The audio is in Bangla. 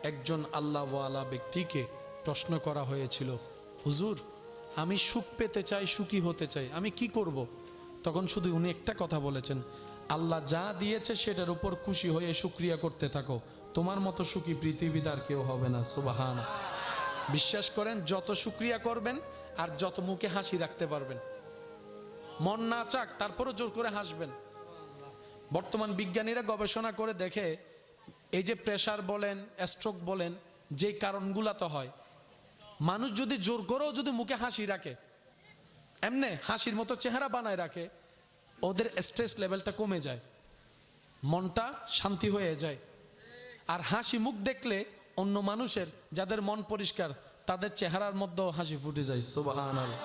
একজন আল্লাহওয়ালা ব্যক্তিকে প্রশ্ন করা হয়েছিল, হুজুর আমি সুখ পেতে চাই, সুখী হতে চাই, আমি কি করব? তখন শুধু উনি একটা কথা বলেছেন, আল্লাহ যা দিয়েছে সেটার উপর খুশি হয়ে শুকরিয়া করতে থাকো, তোমার মতো সুখী পৃথিবীতে আর কেউ হবে না। সুবহানাল্লাহ। বিশ্বাস করেন, যত শুকরিয়া করবেন আর যত মুখে হাসি রাখতে পারবেন, মন না চাক তারপরও জোর করে হাসবেন। বর্তমান বিজ্ঞানীরা গবেষণা করে দেখে, এই যে প্রেসার বলেন, স্ট্রোক বলেন, যে কারণগুলা তো হয়, মানুষ যদি জোর করেও যদি মুখে হাসি রাখে, এমনি হাসির মতো চেহারা বানায় রাখে, ওদের স্ট্রেস লেভেলটা কমে যায়, মনটা শান্তি হয়ে যায়। আর হাসি মুখ দেখলে অন্য মানুষের যাদের মন পরিষ্কার তাদের চেহারার মধ্যেও হাসি ফুটে যায়। সুবহানাল্লাহ।